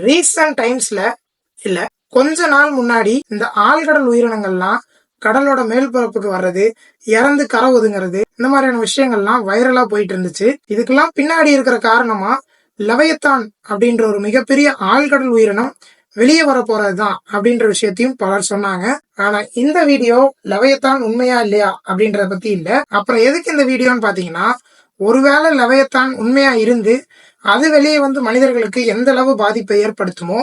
Recent டைம்ஸ்ல இல்ல கொஞ்ச நாள் முன்னாடி இந்த ஆழ்கடல் உயிரினங்கள்லாம் கடலோட மேல்பரப்புக்கு வர்றது, இறந்து கரை ஒதுங்கிறது, இந்த மாதிரியான விஷயங்கள்லாம் வைரலா போயிட்டு இருந்துச்சு. இதுக்கெல்லாம் பின்னாடி இருக்கிற காரணமா லவயத்தான் அப்படின்ற ஒரு மிகப்பெரிய ஆழ்கடல் உயிரினம் வெளியே வர போறதுதான் அப்படின்ற விஷயத்தையும் பலர் சொன்னாங்க. ஆனா இந்த வீடியோ லவயத்தான் உண்மையா இல்லையா அப்படின்றத பத்தி இல்ல. அப்புறம் எதுக்கு இந்த வீடியோன்னு பாத்தீங்கன்னா, ஒருவேளை லவயத்தான் உண்மையா இருந்து அது வெளியே வந்து மனிதர்களுக்கு எந்த அளவு பாதிப்பை ஏற்படுத்துமோ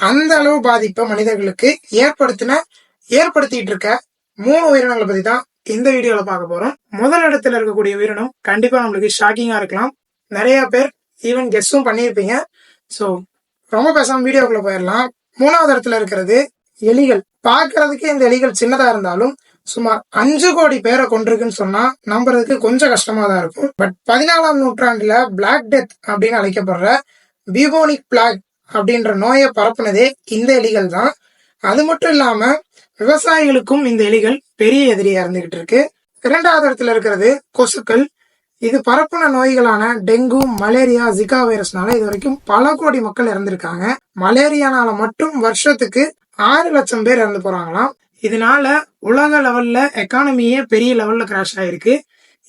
அந்த அளவு பாதிப்பை மனிதர்களுக்கு ஏற்படுத்திட்டு இருக்க 3 உயிரினங்களை பத்தி தான் இந்த வீடியோல பார்க்க போறோம். முதல் இடத்துல இருக்கக்கூடிய உயிரினம் கண்டிப்பா நம்மளுக்கு ஷாக்கிங்கா இருக்கலாம். நிறைய பேர் ஈவன் கெஸ்ஸும் பண்ணியிருப்பீங்க. சோ ரொம்ப பேசாம வீடியோக்குள்ள போயிடலாம். 3வது இடத்துல இருக்கிறது எலிகள். பார்க்கறதுக்கு இந்த எலிகள் சின்னதா இருந்தாலும் சுமார் 5 கோடி பேரை கொண்டிருக்குன்னு சொன்னா நம்புறதுக்கு கொஞ்சம் கஷ்டமா தான் இருக்கும். பட் 14ஆம் நூற்றாண்டுல பிளாக் டெத் அப்படின்னு அழைக்கப்படுற பியூபோனிக் பிளாக் அப்படின்ற நோயை பரப்புனதே இந்த எலிகள் தான். அது மட்டும் இல்லாம விவசாயிகளுக்கும் இந்த எலிகள் பெரிய எதிரியா இருந்துகிட்டு இருக்கு. 2வது இடத்துல இருக்கிறது கொசுக்கள். இது பரப்புன நோய்களான டெங்கு, மலேரியா, ஜிகா வைரஸ்னால இது வரைக்கும் பல கோடி மக்கள் இறந்திருக்காங்க. மலேரியானால மட்டும் வருஷத்துக்கு 6 லட்சம் பேர் இறந்து போறாங்களாம். இதனால உலக லெவல்ல எக்கானமியே பெரிய லெவல்ல கிராஷ் ஆயிருக்கு.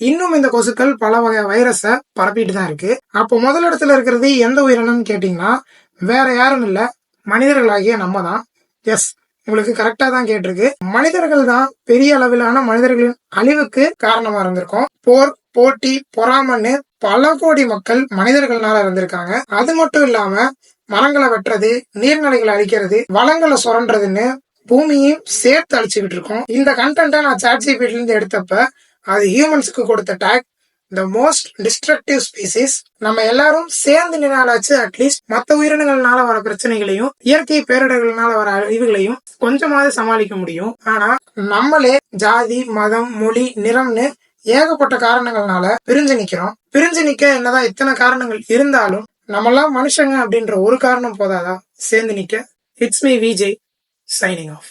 இன்னும் இந்த கொசுக்கள் பல வகை வைரஸ பரப்பிட்டு தான் இருக்கு. அப்போ முதல் இடத்துல இருக்கிறது எந்த உயிரினம்னு கேட்டீங்கன்னா வேற யாரும் இல்ல, மனிதர்களாகிய நம்ம தான். எஸ், உங்களுக்கு கரெக்டா தான் கேட்டிருக்கு. மனிதர்கள் தான் பெரிய அளவிலான மனிதர்களின் அழிவுக்கு காரணமா இருந்திருக்கோம். போர், போட்டி, பொறாமன்னு பல கோடி மக்கள் மனிதர்கள்னால இருந்திருக்காங்க. அது மட்டும் இல்லாம மரங்களை வெட்டுறது, நீர்நிலைகளை அழிக்கிறது, வளங்களை சுரண்டுறதுன்னு பூமியையும் சேர்த்து அழிச்சுக்கிட்டு இருக்கோம். இந்த கண்டென்ட்டை நான் ChatGPT இருந்து எடுத்தப்ப அது ஹியூமன்ஸுக்கு கொடுத்த take the most destructive species. நம்ம எல்லாரும் சேர்ந்து நின்னாலாச்சு அட்லீஸ்ட் மற்ற உயிரினங்கள்னால வர பிரச்சனைகளையும் இயற்கை பேரிடர்கள்னால வர அழிவுகளையும் கொஞ்சமாவது சமாளிக்க முடியும். ஆனா நம்மளே ஜாதி, மதம், மொழி, நிறம்னு ஏகப்பட்ட காரணங்கள்னால பிரிஞ்சு நிக்கிறோம். பிரிஞ்சு நிக்க என்னதான் இத்தனை காரணங்கள் இருந்தாலும் நம்மளாம் மனுஷங்க அப்படின்ற ஒரு காரணம் போதாதா சேர்ந்து நிக்க? It's me Vijay, signing off.